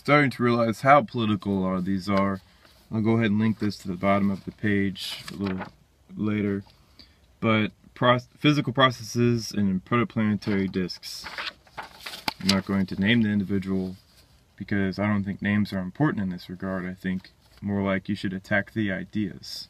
starting to realize how political a lot of these are. I'll go ahead and link this to the bottom of the page a little later. But physical processes in protoplanetary disks. I'm not going to name the individual because I don't think names are important in this regard. I think more like you should attack the ideas.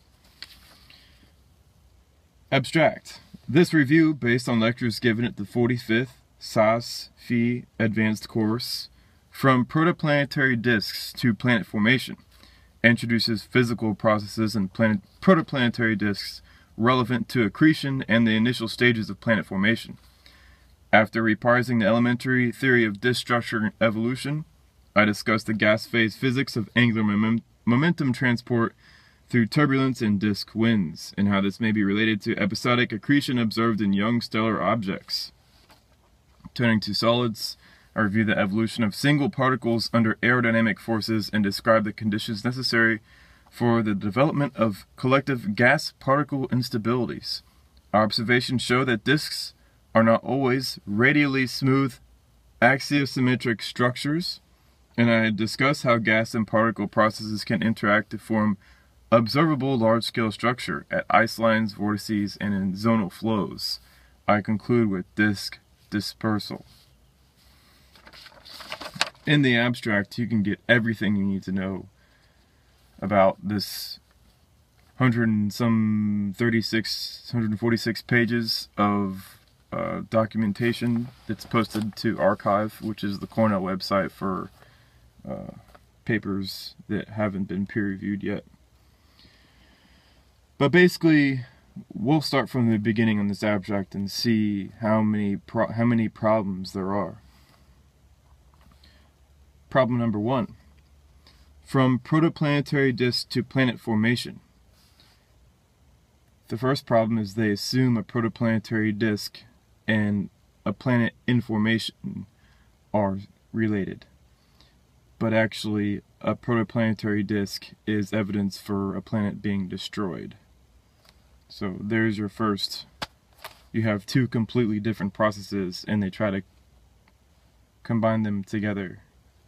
Abstract. This review, based on lectures given at the 45th SAS-FE Advanced Course, From Protoplanetary Disks to Planet Formation, introduces physical processes in protoplanetary disks relevant to accretion and the initial stages of planet formation. After reparsing the elementary theory of disk structure and evolution, I discussed the gas phase physics of angular momentum transport through turbulence in disk winds, and how this may be related to episodic accretion observed in young stellar objects. Turning to solids, I review the evolution of single particles under aerodynamic forces and describe the conditions necessary for the development of collective gas particle instabilities. Our observations show that disks are not always radially smooth axisymmetric structures, and I discuss how gas and particle processes can interact to form observable large-scale structure at ice lines, vortices, and in zonal flows. I conclude with disk dispersal. In the abstract, you can get everything you need to know about this 146 pages of documentation that's posted to Archive, which is the Cornell website for papers that haven't been peer-reviewed yet. But basically, we'll start from the beginning on this abstract and see how many problems there are. Problem number 1. From protoplanetary disk to planet formation. The first problem is they assume a protoplanetary disk and a planet in formation are related. But actually, a protoplanetary disk is evidence for a planet being destroyed. So there's your first. You have two completely different processes and they try to combine them together,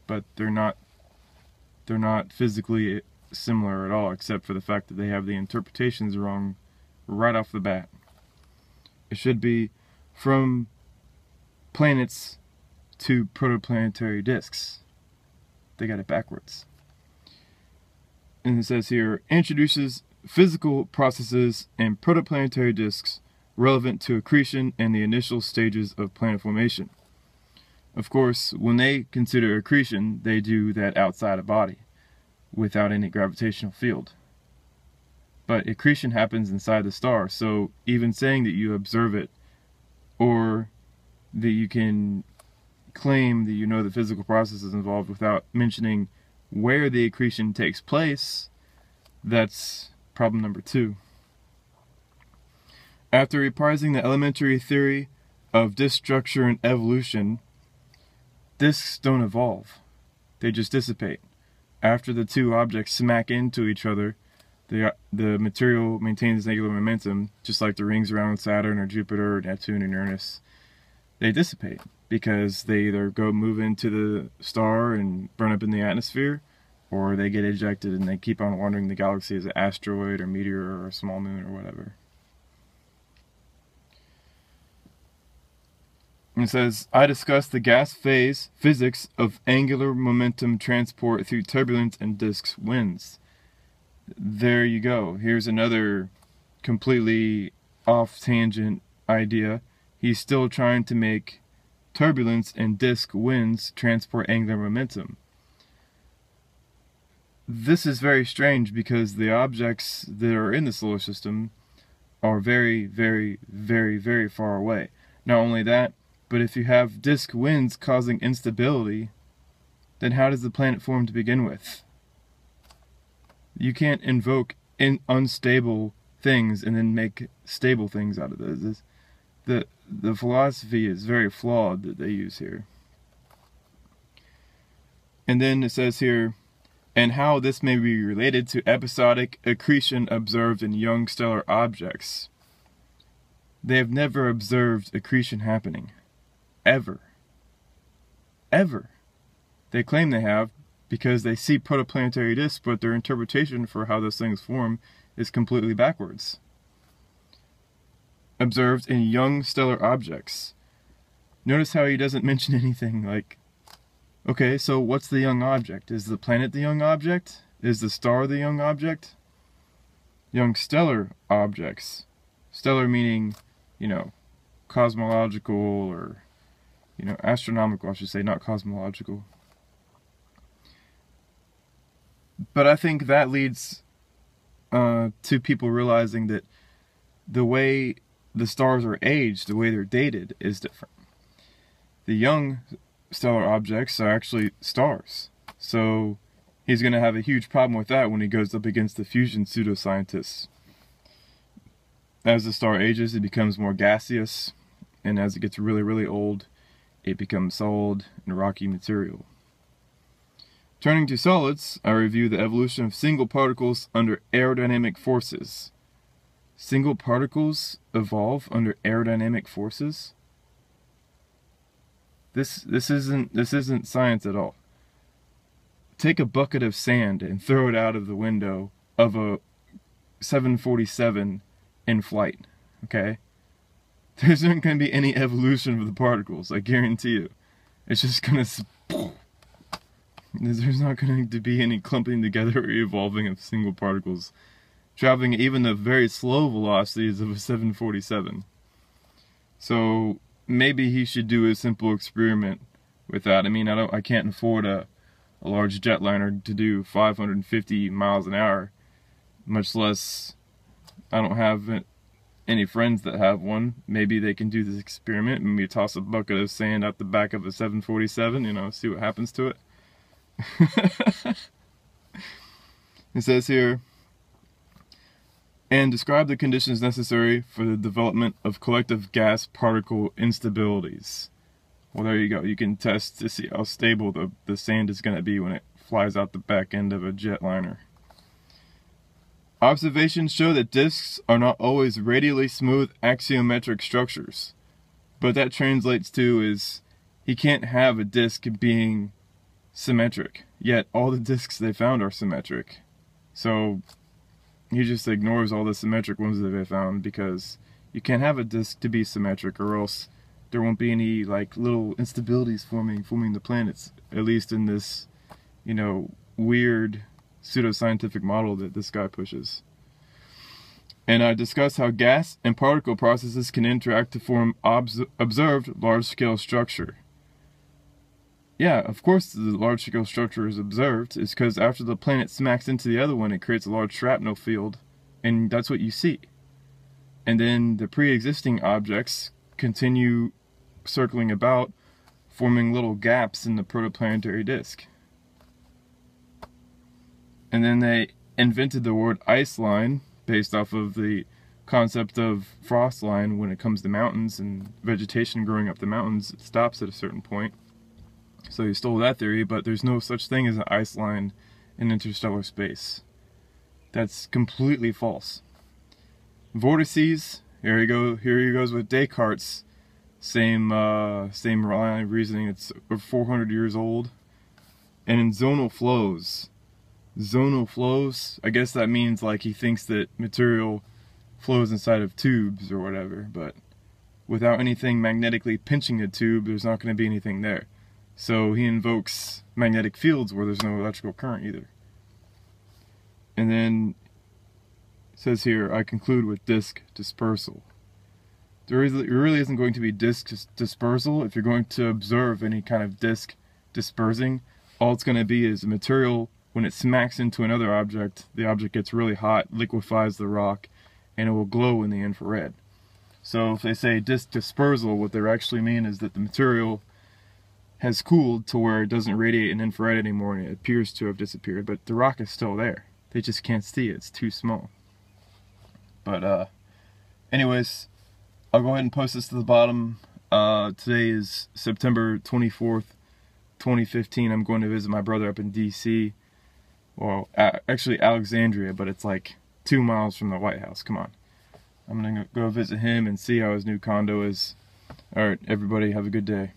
but they're not physically similar at all, except for the fact that they have the interpretations wrong right off the bat. It should be from planets to protoplanetary disks. They got it backwards. And it says here, introduces physical processes in protoplanetary disks relevant to accretion and the initial stages of planet formation. Of course, when they consider accretion, they do that outside a body, without any gravitational field. But accretion happens inside the star, so even saying that you observe it, or that you can claim that you know the physical processes involved without mentioning where the accretion takes place, that's problem number 2. After reparsing the elementary theory of disk structure and evolution, disks don't evolve. They just dissipate. After the two objects smack into each other, the material maintains angular momentum, just like the rings around Saturn or Jupiter or Neptune and Uranus. They dissipate because they either move into the star and burn up in the atmosphere, or they get ejected and they keep on wandering the galaxy as an asteroid or meteor or a small moon or whatever. And it says, I discussed the gas phase physics of angular momentum transport through turbulence and disk winds. There you go. Here's another completely off-tangent idea. He's still trying to make turbulence and disk winds transport angular momentum. This is very strange because the objects that are in the solar system are very, very, very, very far away. Not only that, but if you have disk winds causing instability, then how does the planet form to begin with? You can't invoke unstable things and then make stable things out of those. The philosophy is very flawed that they use here. And then it says here, and how this may be related to episodic accretion observed in young stellar objects. They have never observed accretion happening. Ever. Ever. They claim they have, because they see protoplanetary disks, but their interpretation for how those things form is completely backwards. Observed in young stellar objects. Notice how he doesn't mention anything like, okay, so what's the young object? Is the planet the young object? Is the star the young object? Young stellar objects. Stellar meaning, you know, cosmological or, you know, astronomical, I should say, not cosmological. But I think that leads to people realizing that the way the stars are aged, the way they're dated, is different. The young stellar objects are actually stars. So he's going to have a huge problem with that when he goes up against the fusion pseudoscientists. As the star ages, it becomes more gaseous, and as it gets really, really old, it becomes solid and rocky material. Turning to solids, I review the evolution of single particles under aerodynamic forces. Single particles evolve under aerodynamic forces? This isn't science at all. Take a bucket of sand and throw it out of the window of a 747 in flight, okay? There's not going to be any evolution of the particles, I guarantee you. It's just going to... There's not going to be any clumping together or evolving of single particles, traveling at even the very slow velocities of a 747. So maybe he should do a simple experiment with that. I mean, I can't afford a large jetliner to do 550 miles an hour, much less I don't have any friends that have one. Maybe they can do this experiment and we toss a bucket of sand out the back of a 747, you know, see what happens to it. It says here, and describe the conditions necessary for the development of collective gas particle instabilities. Well, there you go. You can test to see how stable the sand is going to be when it flies out the back end of a jetliner. Observations show that disks are not always radially smooth axiometric structures. But that translates to is, he can't have a disk being symmetric, yet all the disks they found are symmetric. So he just ignores all the symmetric ones that they found, because you can't have a disk to be symmetric, or else there won't be any like little instabilities forming the planets, at least in this, you know, weird pseudoscientific model that this guy pushes. And I discuss how gas and particle processes can interact to form observed large-scale structure. Yeah, of course the large-scale structure is observed. It's because after the planet smacks into the other one, it creates a large shrapnel field, and that's what you see. And then the pre-existing objects continue circling about, forming little gaps in the protoplanetary disk. And then they invented the word ice line, based off of the concept of frost line. When it comes to mountains and vegetation growing up the mountains, it stops at a certain point. So he stole that theory, but there's no such thing as an ice line in interstellar space. That's completely false. Vortices, here he goes with Descartes' same line of reasoning. It's 400 years old. And in zonal flows, I guess that means like he thinks that material flows inside of tubes or whatever, but without anything magnetically pinching a tube, there's not going to be anything there. So he invokes magnetic fields where there's no electrical current either. And then it says here, I conclude with disk dispersal. There really isn't going to be disk dispersal. If you're going to observe any kind of disk dispersing, all it's going to be is a material, when it smacks into another object, the object gets really hot, liquefies the rock, and it will glow in the infrared. So if they say disk dispersal, what they actually mean is that the material has cooled to where it doesn't radiate in infrared anymore and it appears to have disappeared, but the rock is still there. They just can't see it, it's too small. But anyways, I'll go ahead and post this to the bottom. Today is September 24th, 2015. I'm going to visit my brother up in DC. Well, actually Alexandria, but it's like 2 miles from the White House. Come on. I'm going to go visit him and see how his new condo is. Alright, everybody, have a good day.